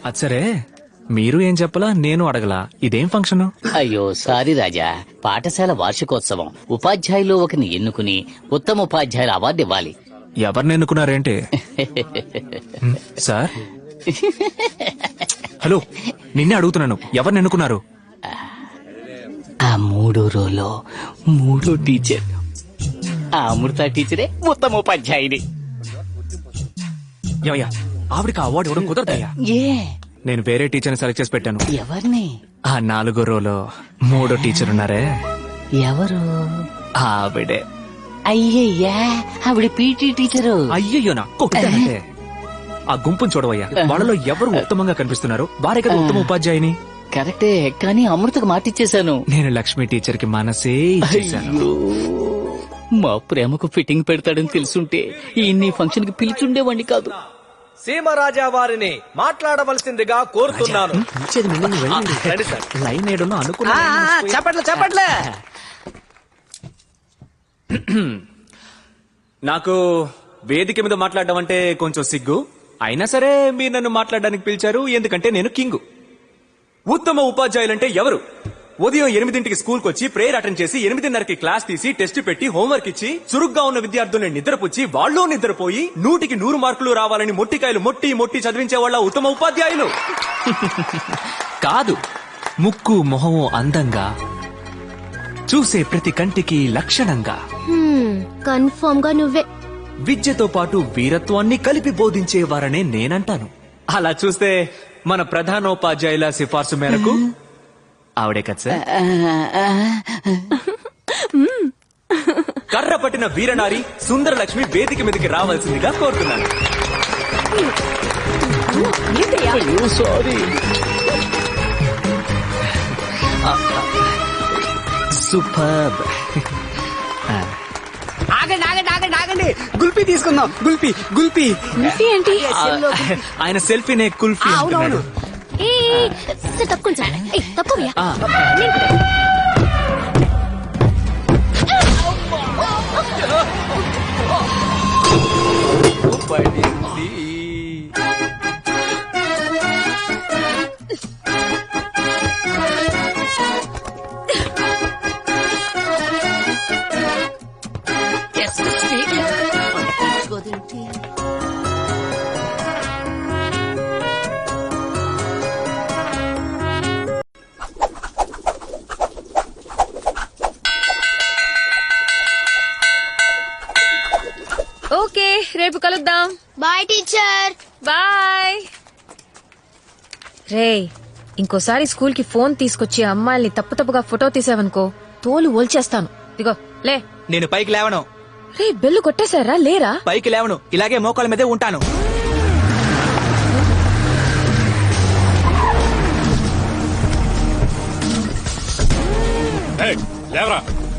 అది సరే, మీరు ఏం చెప్పలా, నేను అడగలా. ఇదేం ఫంక్షన్? అయ్యో సారీ రాజా, పాఠశాల వార్షికోత్సవం. ఉపాధ్యాయులు ఒకరిని ఎన్నుకుని ఉత్తమ ఉపాధ్యాయుల అవార్డు ఇవ్వాలి. ఎవరిని ఎన్నుకున్నారేంటి? సార్, హలో, నిన్నే అడుగుతున్నాను, ఎవరిని ఎన్నుకున్నారు? ఆ 3వ రోలో 3వ టీచర్, ఆ అమృత టీచరే ఉత్తమ ఉపాధ్యాయుని. ఏమయ్యా, ఆవిడకి ఆ అవార్డు ఇవ్వడం కుదరదయ్యా. ఏ నేను వేరే టీచర్ని సెలెక్ట్ చేసి పెట్టాను. ఎవరిని? ఆ 4వ రోలో 3వ టీచర్ ఉన్నారే, ఎవరు? ఆవిడే. అయ్యయ్యా, ఆవిడ పీటీ టీచరు. అయ్యయ్యో, నా కొట్టానంటే. ఆ గుంపును చూడవయ్యా, వాళ్ళలో ఎవరు ఉత్తమంగా కనిపిస్తున్నారు, వారే కదా ఉత్తమ ఉపాధ్యాయుని. కరెక్టే, కానీ అమృతకు మాటిచ్చేశాను. నేను లక్ష్మి టీచర్ కి మనసే ఇచ్చేశాను. అయ్యో, మా ప్రేమకు ఫిట్టింగ్ పెడతాడని తెలుసుంటే ఈ ఫంక్షన్ కి పిలిచుండేవాడిని కాదు. సీమరాజా వారిని మాట్లాడవలసిందిగా కోరుతున్నాను. లైన్ ఏడున్నా అనుకున్నా. చెప్పట్లే. నాకు వేదిక మీద మాట్లాడడం అంటే కొంచెం సిగ్గు. అయినా సరే మీరు నన్ను మాట్లాడడానికి పిలిచారు, ఎందుకంటే నేను కింగు. ఉత్తమ ఉపాధ్యాయులంటే ఎవరు? ఉదయం 8ంటికి స్కూల్కి వచ్చి ప్రేయర్ అటెండ్ చేసి 8:30కి క్లాస్ తీసి టెస్ట్ పెట్టి హోంవర్క్ ఇచ్చి చురుగ్గా ఉన్న విద్యార్థుల్ని నిద్రపుచ్చి వాళ్ళు నిద్రపోయి 100కి 100 మార్కులు రావాలని మొట్టికాయలు మొట్టి చదివించే వాళ్ళ ఉత్తమ ఉపాధ్యాయులు కాదు. ముక్కు మొహము అందంగా, చూసే ప్రతి కంటికి లక్షణంగా, కన్ఫర్మ్ గా నువ్వే. విద్యతో పాటు వీరత్వాన్ని కలిపి బోధించేవారనే నేనంటాను. అలా చూస్తే మన ప్రధానోపాధ్యాయుల సిఫార్సు మేరకు ఆవిడే కదా సార్. కర్ర పట్టిన వీరనారి సుందరలక్ష్మి వేదిక మీదకి రావాల్సిందిగా కోరుతున్నాను. సారీ. సూపర్బ్. ఆగండి, గుల్పీ తీసుకుందాం. గుల్పీ ఏంటి? ఆయన సెల్ఫీనే కుల్ఫీ అంటున్నాడు. తక్కువ. ఓకే, రేపు కలుద్దాం. Bye teacher. బాయ్. రే, ఇంకోసారి స్కూల్ కి ఫోన్ తీసుకొచ్చి అమ్మాయిల్ని తప్పుగా ఫోటో తీసావనుకో, తోలు ఓల్చేస్తాను. దిగో, లే. నేను పైకి లేవను. రే, బెల్లు కొట్టేశారా? లేరా? పైకి లేవను, ఇలాగే మోకాళ్ళ మీదే ఉంటాను.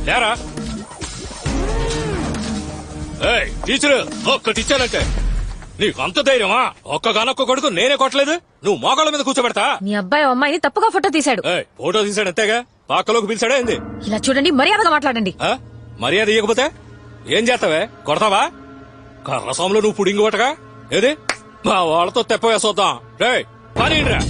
లేరా టీచరు ఒక్కటిచ్చానంటే నీకు అంత ధైర్యమా? ఒక్కగానొక్క కొడుకు నేనే కొట్టలేదు, నువ్వు మోకాళ్ళ మీద కూర్చోబెడతా? మీ అబ్బాయి అమ్మాయిని తప్పుగా ఫోటో తీశాడు. ఫోటో తీసాడు అంతేగా, పాకలోకి పిలిచాడా ఏంది? ఇలా చూడండి, మర్యాదగా మాట్లాడండి. మర్యాద ఇవ్వకపోతే ఏం చేస్తావే? కొడతావా? కర్రసాములో నువ్వు పుడింగి కొట్టగా ఏది? మా వాళ్ళతో తెప్ప వేసొద్దాం. రే పని రా.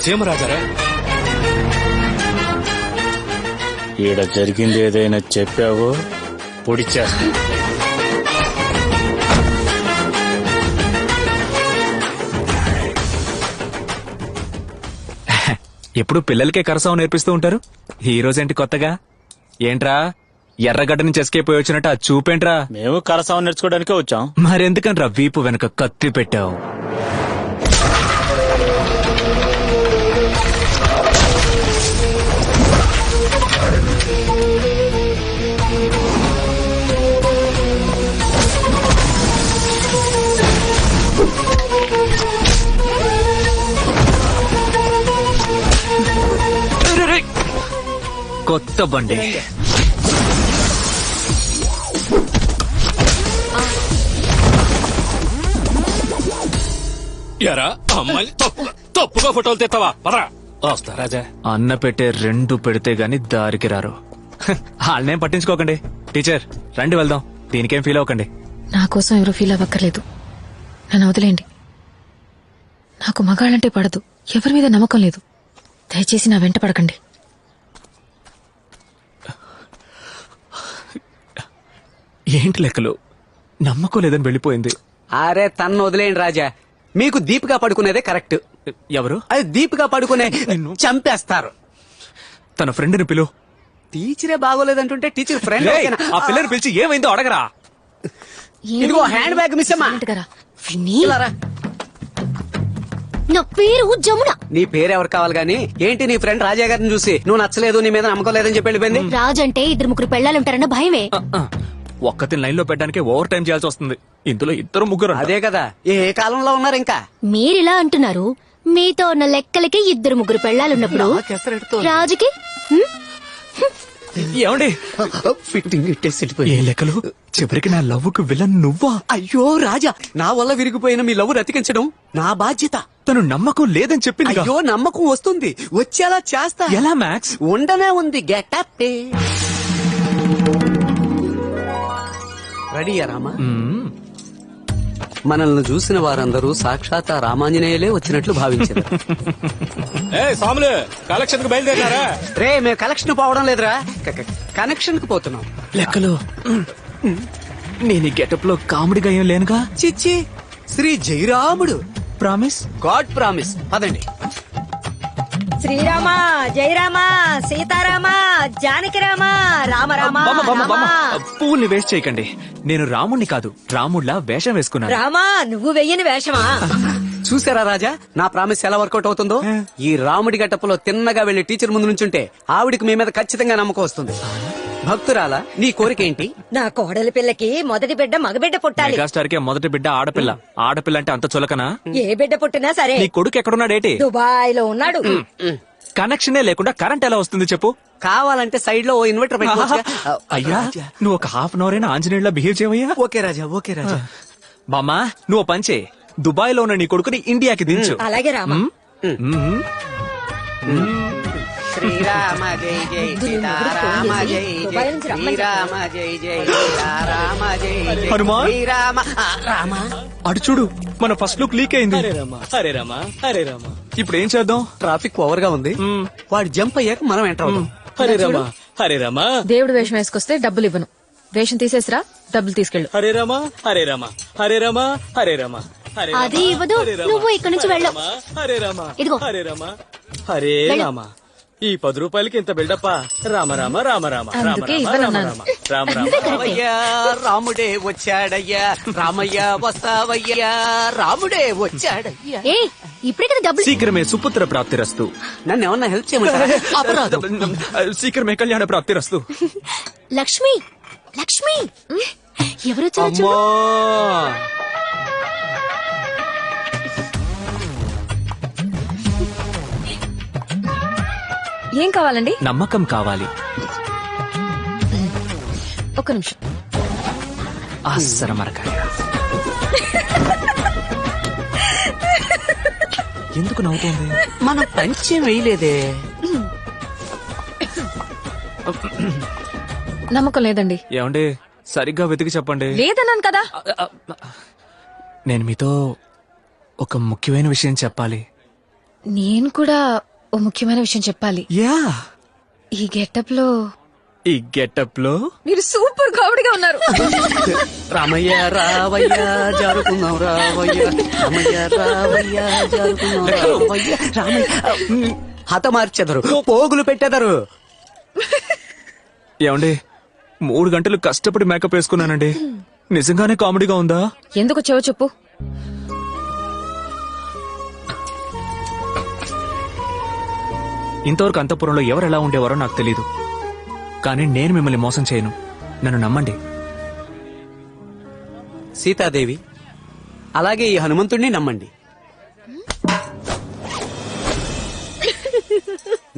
సీమరాజారా, ఈడ జరిగింది ఏదైనా చెప్పావో పొడి చేస్తా. ఎప్పుడు పిల్లలకే కరసావు నేర్పిస్తూ ఉంటారు, ఈ రోజేంటి కొత్తగా? ఏంట్రా, ఎర్రగడ్డ నుంచి ఎస్కేప్ పోయి వచ్చినట్టు ఆ చూపేంట్రా? మేము కరసావం నేర్చుకోవడానికే వచ్చాం. మరెందుకంట్రా వీపు వెనక కత్తి పెట్టావు? కొత్త బండి. ఎరా అమ్మాయిని తప్పుగా ఫోటోలు తెస్తావా పదరా వస్తా రాజా. అన్న పెట్టే 2 పెడితే గాని దారికి రారు. వాళ్ళనేం పట్టించుకోకండి. టీచర్ రండి వెళ్దాం. దీనికేం ఫీల్ అవ్వకండి. నా కోసం ఎవరు ఫీల్ అవ్వక్కర్లేదు. నన్ను వదిలేండి. నాకు మగాళ్ళంటే పడదు. ఎవరి మీద నమ్మకం లేదు. దయచేసి నా వెంట పడకండి. ఏంటి లెక్కలు? నమ్మకం లేదని వెళ్ళిపోయింది. అరే తన్ను వదిలేయండి రాజా. మీకు దీపిగా పడుకునేదే కరెక్ట్. ఎవరు? అది దీపిగా పడుకునే చంపేస్తారు. తన ఫ్రెండ్ని పిలు. టీచరే బాగోలేదంటుంటే టీచర్ ఫ్రెండ్ రేయ్, ఆ పిల్లని పిలిచి ఏమైందో అడగరా. ఇదిగో హ్యాండ్ బ్యాగ్ మిస్ అమ్మా. ఏంటిగారా? ఇలా రా. నా పేరు జమున. నీ పేరు ఎవరు కావాలి గానీ ఏంటి నీ ఫ్రెండ్ రాజా గారిని చూసి నువ్వు నచ్చలేదు, నీ మీద నమ్మకం లేదని చెప్పి వెళ్ళిపోయింది. రాజ్ అంటే 2-3 పెళ్ళాలుంటారన్న భయమే. ఒక్కతిని లైన్ లో పెట్టడానికి ఓవర్ టైం చేయాల్సి వస్తుంది. ఇందులో 2-3 అదే కదా ఏ కాలంలో ఉన్నారు ఇంకా. మీరిలా అంటున్నారు. మీతో ఉన్న లెక్కలకి 2-3 పెళ్ళాలున్నప్పుడు రాజుకి ఏమండి ఫిట్టింగ్ ఇట్టేసి ఏ లెక్కలు? చివరికి నా లవ్ కు విలన్ నువ్వా? అయ్యో రాజా, నా వల్ల విరిగిపోయిన మీ లవ్ రతికించడం నా బాధ్యత. తను నమ్మకం లేదని చెప్పింది. అయ్యో నమ్మకం వస్తుంది, వచ్చేలా చేస్తా. ఎలా మ్యాక్స్? ఉండనే ఉంది. గెటప్ రెడీయా రామా? మనల్ని చూసిన వారందరూ సాక్షాత్ ఆ రామాంజనేయులే వచ్చినట్లు భావించారు. ఏ సాములు కలెక్షన్ కు బయలుదేరారా? రే మేము కలెక్షన్ పోవడం లేదురా, కనెక్షన్ కు పోతున్నాం. లెక్కలు నేను ఈ గెటప్ లో కామెడీగా ఏం లేనుగా. చిచ్చి శ్రీ జయరాముడు. ప్రామిస్. God promise. పదండి. శ్రీరామ జయరామ సీతారామ జానకిరామ రామ రామ పువ్వుల్ని వేస్ట్ చేయకండి. నేను రాముణ్ణి కాదు, రాముడిలా వేషం వేసుకున్నాను. రామా నువ్వు వెయ్యని వేషమా? చూసారా రాజా, నా ప్రామిస్ ఎలా వర్కౌట్ అవుతుందో. ఈ రాముడి గట్టపులో తిన్నగా వెళ్లి టీచర్ ముందు నుంచుంటే ఆవిడికి మీ మీద ఖచ్చితంగా నమ్మకం వస్తుంది. భక్తురాలా, నీ కోరిక ఏంటి? నా కోడలి పిల్లకి మొదటి బిడ్డ మగబిడ్డ పుట్టాలి. మెగాస్టార్ కే మొదటి బిడ్డ ఆడపిల్ల. ఆడపిల్ల అంటే అంత చులకనా? ఏ బిడ్డ పుట్టినా సరే. నీ కొడుకు ఎక్కడున్నాడేటి? దుబాయ్ లో ఉన్నాడు. కనెక్షనే లేకుండా కరెంట్ ఎలా వస్తుంది చెప్పు? కావాలంటే సైడ్ లో ఓ ఇన్వర్టర్ పెట్టుకోవచ్చుగా. అయ్యా నువ్వు ఒక హాఫ్ అన్ అవర్ అయినా ఆంజనేయుల్లా బిహేవ్ చేయవయ్యా. ఓకే రాజా, ఓకే రాజా. బామ్మా నువ్వు పంచే దుబాయ్ లో ఉన్న నీ కొడుకుని ఇండియాకి దించు. అలాగే రామ. శ్రీరామ జై జై సీతారామ జై జై శ్రీరామ జై జై సీతారామ జై జై హనుమాన్? శ్రీరామ రామ. అటు చూడు, మన ఫస్ట్ లుక్ లీక్ అయింది. ఇప్పుడు ఏం చేద్దాం? ట్రాఫిక్ ఓవర్ గా ఉంది. వాడు జంప్ అయ్యాక మనం ఎంటర్ అవుతాం. దేవుడు వేషం వేసుకొస్తే డబ్బులు ఇవ్వను. వేషం తీసేసిరా, డబ్బులు తీసుకెళ్ళు. అది ఇవ్వదు. నువ్వు ఇక్కడి నుంచి వెళ్ళవు. ఇదిగో వెళ్ళు. ఈ 10 రూపాయలకి ఇంత బిల్డప్పా? రామ రామ రామ రామ అందుకే ఇవ్వనన్నాను. నువ్వే కరెక్టే. రామయ్యా రాముడే వచ్చాడయ్యా, రామయ్య వస్తావయ్యా, రాముడే వచ్చాడయ్యా. ఏ ఇప్పుడే కదా డబ్బులు. శీఘ్రమే సుపుత్ర ప్రాప్తిరస్తు. నన్ను ఏమన్నా హెల్ప్ చేయమంటారా? అపరాధం. శీఘ్రమే కళ్యాణ ప్రాప్తిరస్తు. లక్ష్మి లక్ష్మి ఎవరొచ్చారో చూడు. ఏం కావాలండి? నమ్మకం కావాలి. ఒక్క నిమిషం. అస్సర మరకాయ. ఎందుకు నవ్వుతోంది? మనం పంచం వేయలేదే. నమ్మకం లేదండి. ఏమండి సరిగ్గా వెతికి చెప్పండి. లేదన్నాను కదా. నేను మీతో ఒక ముఖ్యమైన విషయం చెప్పాలి. నేను కూడా ఓ ముఖ్యమైన విషయం చెప్పాలి. యా ఈ గెటప్ లో ఈ గెటప్ లో మీరు సూపర్ కామెడీగా ఉన్నారు. రామయ్య రావయ్య జారుకున్నాం రావయ్య, రామయ్య రావయ్య జారుకున్నాం రావయ్య, రామయ్య హతమార్చెదరు, పోగులు పెట్టెదరు. ఏమండి 3 గంటలు కష్టపడి మేకప్ వేసుకున్నానండి. నిజంగానే కామెడీగా ఉందా? ఎందుకు వచ్చావో చెప్పు. ఇంతవరకు అంతఃపురంలో ఎవరు ఎలా ఉండేవారో నాకు తెలీదు. కానీ నేను మిమ్మల్ని మోసం చేయను. నన్ను నమ్మండి. సీతాదేవి అలాగే ఈ హనుమంతుడిని నమ్మండి.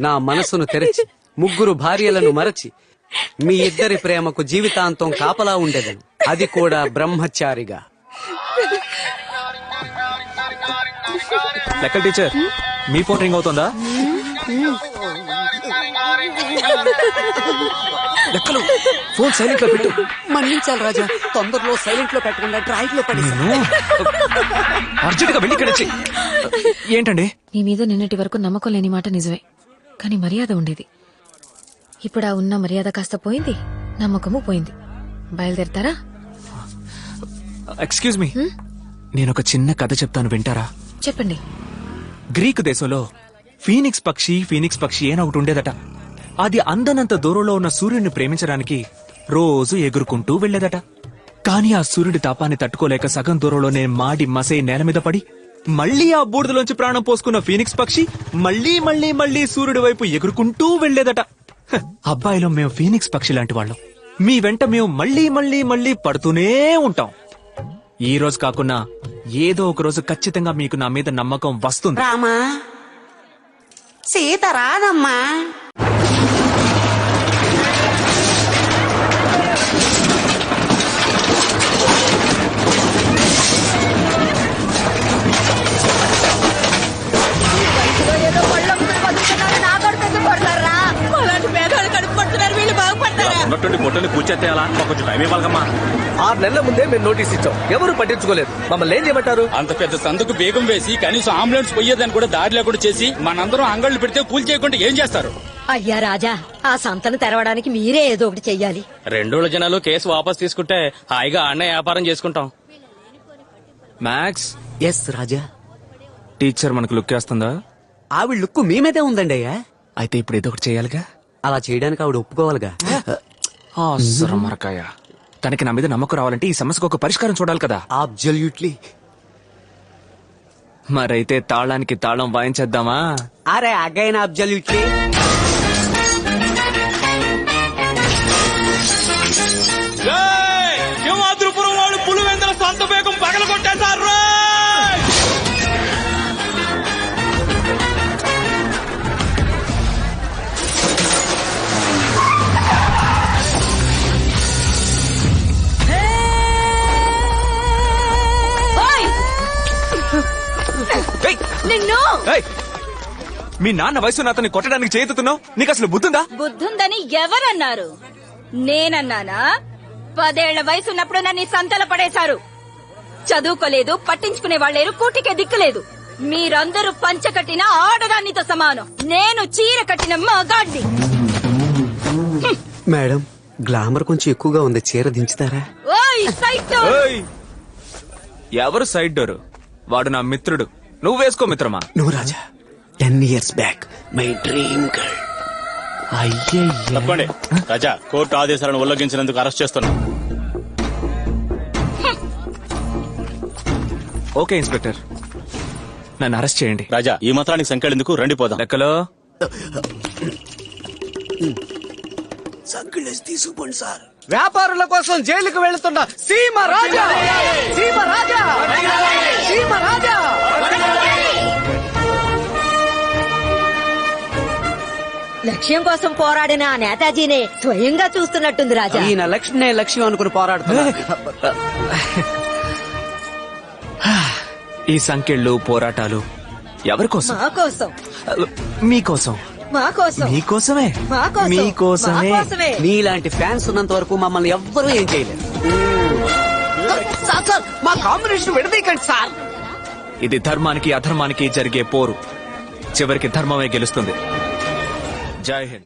నా మనసును తెరచి 3 భార్యలను మరచి మీ ఇద్దరి ప్రేమకు జీవితాంతం కాపలా ఉండేదను, అది కూడా బ్రహ్మచారిగా. లెక్కల టీచర్ మీ ఫోన్ రింగ్ అవుతుందా? లెక్కలు ఫోన్ సైలెంట్ లో పెట్టు. మన్నించాలి రాజా, తొందరలో సైలెంట్ లో పెట్టకుండా డ్రాయింగ్ లో పడేసి అర్జెంట్ గా వెళ్ళి ఇక్కడ వచ్చి. ఏంటండి? నీ మీద నిన్నటి వరకు నమ్మకం లేని మాట నిజమే, కానీ మర్యాద ఉండేది. ఇప్పుడు ఆ ఉన్న మర్యాద కాస్త పోయింది, నమ్మకము పోయింది. బయలుదేరతారా? ఎక్స్క్యూజ్ మీ, నేను ఒక చిన్న కథ చెప్తాను, వింటారా? చెప్పండి. గ్రీకు దేశంలో ఫీనిక్స్ పక్షి అని ఒకటి ఉండేదట. అది అందనంత దూరంలో ఉన్న సూర్యుడిని ప్రేమించడానికి రోజు ఎగురుకుంటూ వెళ్లేదట. కాని ఆ సూర్యుడి తాపాన్ని తట్టుకోలేక సగం దూరంలోనే మాడి మసై నేల మీద పడి మళ్లీ ఆ బూడిదలోంచి ప్రాణం పోసుకున్న ఫీనిక్స్ పక్షి మళ్లీ మళ్లీ మళ్లీ సూర్యుడి వైపు ఎగురుకుంటూ వెళ్లేదట. హ, అబ్బాయిలో మేము ఫీనిక్స్ పక్షి లాంటి వాళ్ళం. మీ వెంట మేము మళ్లీ మళ్లీ మళ్లీ పడుతూనే ఉంటాం. ఈ రోజు కాకున్నా ఏదో ఒక రోజు ఖచ్చితంగా మీకు నా మీద నమ్మకం వస్తుంది. రామా సీత రాదమ్మా. ఏదో పళ్ళొప్పుకుని బతుకుతున్నారు, నా కొడుకు ఎందుకు కొడతారా? అలాంటి పేదవాళ్ళు కడుపు కొడుతున్నారు, వీళ్ళు బాగుపడతారా? ఉన్నట్టుండి పొట్టని కూర్చేయాలా? కొంచెం టైం ఇవ్వాలమ్మా. 6 నెలల ముందే మేము నోటీస్ ఇచ్చాం, ఎవరు పట్టించుకోలేదు. మమ్మల్ని ఏం చేయమంటారు? అంత పెద్ద సందుకు బేగం వేసి కనీసం అంబులెన్స్ పోయేదని కూడా దారి లేకుండా చేసి మనందరం అంగళ్ళు పెడితే కూల్ చేయకుండా ఏం చేస్తారు? అయ్యా రాజా, ఆ సంతను తెరవడానికి మీరే ఏదో ఒకటి చెయ్యాలి. 2 రోజుల జనాలు కేసు వాపస్ తీసుకుంటే హాయిగా ఆడనే వ్యాపారం చేసుకుంటాం. మ్యాక్స్, ఎస్ రాజా. టీచర్ మనకు లుక్ వేస్తుందా? ఆవిడ లుక్కు మీ మీదే ఉందండి అయ్యా. అయితే ఇప్పుడు ఏదో ఒకటి చేయాలిగా. అలా చేయడానికి ఆవిడ ఒప్పుకోవాలిగా. మరకాయ తనకి నా మీద నమ్మకం రావాలంటే ఈ సమస్యకు ఒక పరిష్కారం చూడాలి కదా. అబ్జల్యూట్లీ. మరైతే తాళానికి తాళం వాయించేద్దామా? అరే అగైన్ అబ్జల్యూట్లీ. సింహాద్రిపురం వాళ్ళు పులివెందుల సొంత బేగం పగల కొట్టేశారు. నిన్ను ఏయ్! మీ నాన్న వయసు అతన్ని కొట్టడానికి చేతుతున్నావు, నీకు అసలు బుద్ధుందా? బుద్ధుందని ఎవరన్నారు? నేనన్నానా? 10 ఏళ్ల వయసున్నప్పుడు నన్ను ఈ సంతలో పడేశారు. చదువుకోలేదు, పట్టించుకునే వాళ్ళేరు, కూటికే దిక్కులేదు. మీరందరూ పంచ కట్టిన ఆడదానితో సమానం, నేను చీర కట్టిన మగాడ్ని. మేడం, గ్లామర్ కొంచెం ఎక్కువగా ఉంది, చీర దించుతారా? ఓయ్ సైట్! ఏయ్! ఎవరు సైడ్ డోరు? వాడు నా మిత్రుడు, నువ్వు వేసుకో మిత్రమా. నువ్వు రాజా, 10 years back my dream girl. తప్పండి రాజా, కోర్టు ఆదేశాలను ఉల్లంఘించినందుకు అరెస్ట్ చేస్తున్నాం. ఓకే ఇన్స్పెక్టర్, నన్ను అరెస్ట్ చేయండి. రాజా, ఈ మాత్రానికి సంఖ్యెందుకు, రండి పోదాం. లెక్కలో తీసుకుపోండి సార్. వ్యాపారుల కోసం జైలుకు వెళుతున్న సీమ రాజా, సీమ రాజా, సీమ రాజా. లక్ష్యం కోసం పోరాడిన ఆ నేతాజీనే స్వయంగా చూస్తున్నట్టుంది రాజా. ఈయన లక్ష్మీ లక్ష్యం అనుకుని పోరాడుతున్నా. ఈ సంకెళ్ళు పోరాటాలు ఎవరి కోసం? మా కోసం, మీకోసం, మా కోసం, మీకోసమే, మా కోసం, మీకోసమే. మా కోసమే. మీలాంటి ఫ్యాన్స్ ఉన్నంత వరకు మమ్మల్ని ఎవ్వరూ ఏం చేయలేరు. సార్, సార్, మా కాంబినేషన్ విడదీయకండి సార్. ఇది ధర్మానికి అధర్మానికి జరిగే పోరు. చివరికి ధర్మమే గెలుస్తుంది. జై హింద్.